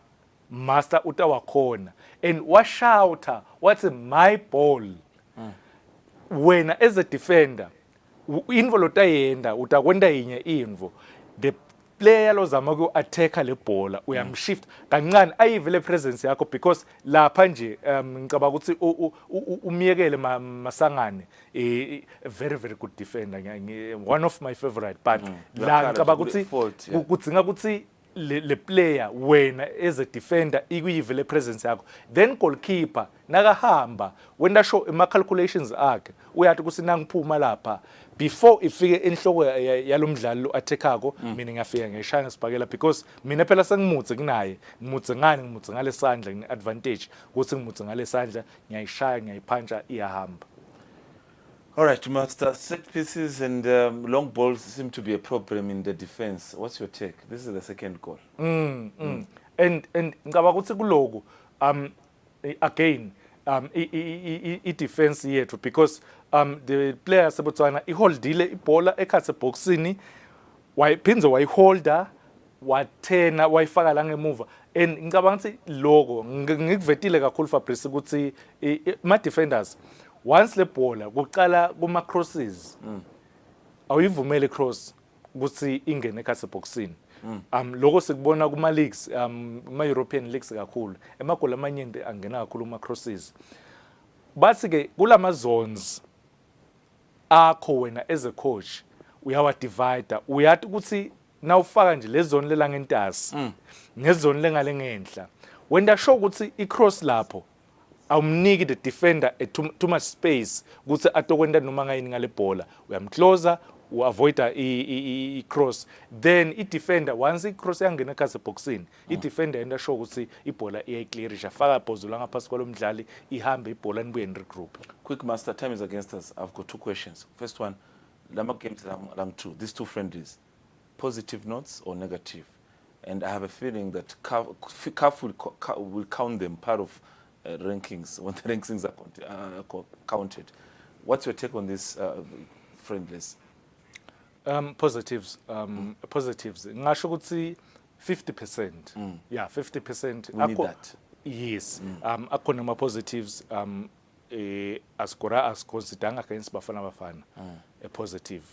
master utawakhona and washouta what's my ball. Wena as a defender invo lotayenda utakwenda yinye invo, the player lozama ku attack le bola uyamshift kancane ayivele presence yakho because lapha nje ngicaba ukuthi umiyekele Masangane very very good defender, one of my favorite, but la ngicaba ukuthi kudzinga ukuthi le player wena as a defender ikuyivele presence yakho, then goalkeeper nakahamba when show ema calculations akhe uyathi kusina ngiphuma lapha before ifike enhloko yalomdlalo attackako mina ngiyafika ngeshaya sibhakela because mina phela sengimutse kunaye ngimutse ngale sandla ngine advantage ukuthi ngimutse ngale sandla ngiyayishaya ngiyayiphuncha iyahamba. All right, Master, set pieces and long balls seem to be a problem in the defense. What's your take? This is the second goal. And ngicaba ukuthi kuloku again defense yethu because the player seBotswana iholdile ibola ekhatse boxini wayiphinze wayiholder wathena wayifaka la ngemuva and ngicabanga ukuthi lokho ngikuvetile kakhulu Fabrice ukuthi ma defenders once le bola kuqala kuma crosses awuyivumele cross ukuthi ingene ekhatse boxini. Lokho sikubona kuma leagues ma European leagues kakhulu emagoli amanyende angena kakhulu kuma crosses, bathi ke kulama zones akho wena as a coach uyawa divide uyathi ukuthi nawufaka nje le zone lela ngentasi ngezone lengale ngenhla wenda show ukuthi I cross lapho awumniki the defender too much space ukuthi atokwenda noma ngayini ngale bola uyamcloser avoid I cross, then I defender once I cross yangena ekhatse boxini I defender enda show ukuthi ibola iyayiclearisha faka phozula ngaphasi kwalomdlali ihambe ibola nibuye regroup. Quick Master, time is against us. I've got 2 questions. First one, lama games lang 2, these 2 friendlies, positive notes or negative? And I have a feeling that CAF will count them part of rankings when the rankings are counted. What's your take on these friendlies? Positives. Ngasho ukuthi 50%. Yeah, 50%. We need that. Yes. Akhona ama positives askora asconsidanga against Bafana a positive.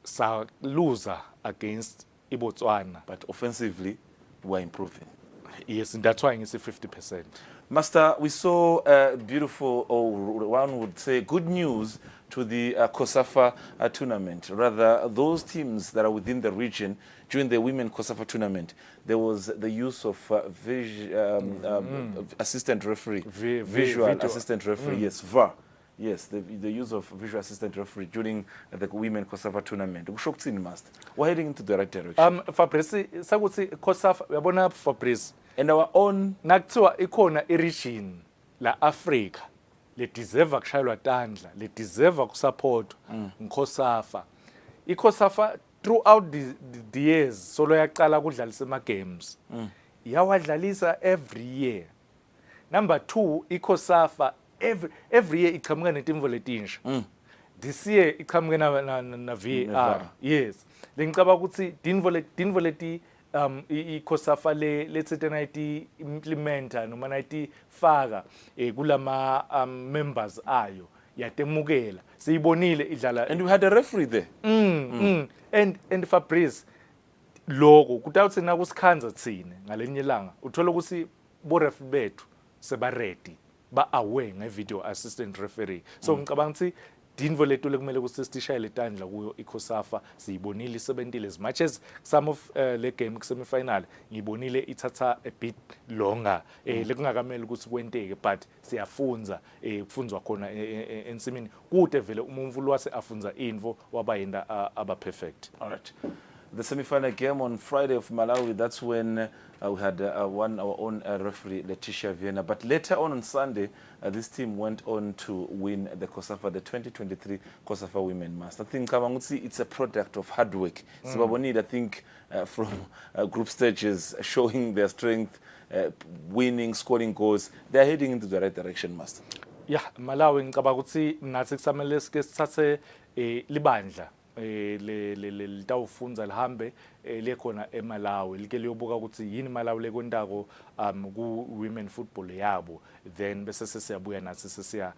sa loser against iBotswana. But offensively, we're improving. Yes, and that's why it's 50%. Master, we saw beautiful, or one would say good news to the COSAFA tournament. Rather, those teams that are within the region during the women COSAFA tournament, there was the use of assistant referee, visual assistant referee, yes, VAR. Yes, the use of visual assistant referee during the women COSAFA tournament. Master, we're heading into the right direction. Fabrice, sakuthi COSAFA, uyabona Fabrice, And our own nakuthiwa ikhona i-region la Africa le deserve kushayelwa tandla, le deserve kusupport ngiCOSAFA. iCOSAFA throughout the years solo yaqala ukudlalisa ama games. Yawadlalisa every year. Number 2, iCOSAFA every year iqhamuka netimvo letinsha. This year iqhamuke na VAR. Yes. Lengicaba ukuthi timvo leti iCOSAFA let's say implementa noma nayithi faka kulama members ayo yatemukela siyibonile idlala, and we had a referee there. And Fabrice lokho kutawuthi nakusikhanza thina ngalenye ilanga uthola ukuthi bo ref bethu seba ready ba aware nge-video assistant referee. So ngicabanga ukuthi dinvo lethu lekumele ukuthi sishayele tandla kuyo iCOSAFA siyibonile isebentile, as much as some of le game semi final ngibonile ithatha a bit longer lekungakamela ukuthi kwenteke, but siyafunza kufunzwa khona ensimini kude vele umuntu lwase afunza info wabayenda aba perfect. All right. The semi-final game on Friday of Malawi, that's when we had our own referee, Letitia Vienna. But later on Sunday, this team went on to win the COSAFA, the 2023 COSAFA Women Master. I think it's a product of hard work. Sibabonile, I think, from group stages, showing their strength, winning, scoring goals. They're heading into the right direction, Master. Yeah, Malawi ngicabanga ukuthi nathi kusamele sike sithathe libandla litawufunza lihambe lekhona eMalawi like liyobuka ukuthi yini Malawi lekwentako ku women football yabo, then bese sesiyabuya nathi sesiya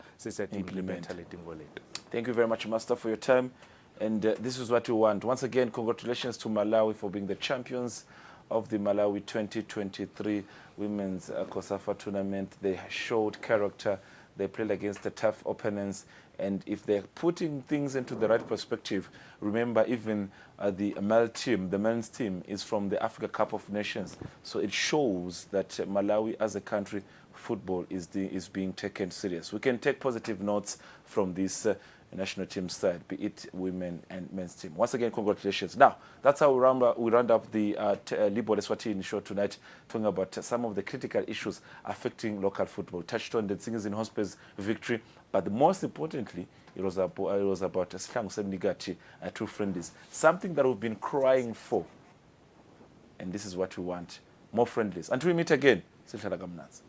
implementa letingo letu. Thank you very much, Master, for your time, and this is what we want. Once again, congratulations to Malawi for being the champions of the Malawi 2023 Women's COSAFA tournament. They showed character. They played against the tough opponents, and if they're putting things into the right perspective, remember even the male team, the men's team, is from the Africa Cup of Nations. So it shows that Malawi as a country, football is being taken serious. We can take positive notes from this national team side, be it women and men's team. Once again, congratulations. Now, that's how we round up the Libhola Eswatini show tonight, talking about some of the critical issues affecting local football. Touched on the Singers in Hospice victory, but most importantly, it was about Sihlangu Semnigati, two friendlies, something that we've been crying for. And this is what we want, more friendlies. Until we meet again, Silshalagamnaz.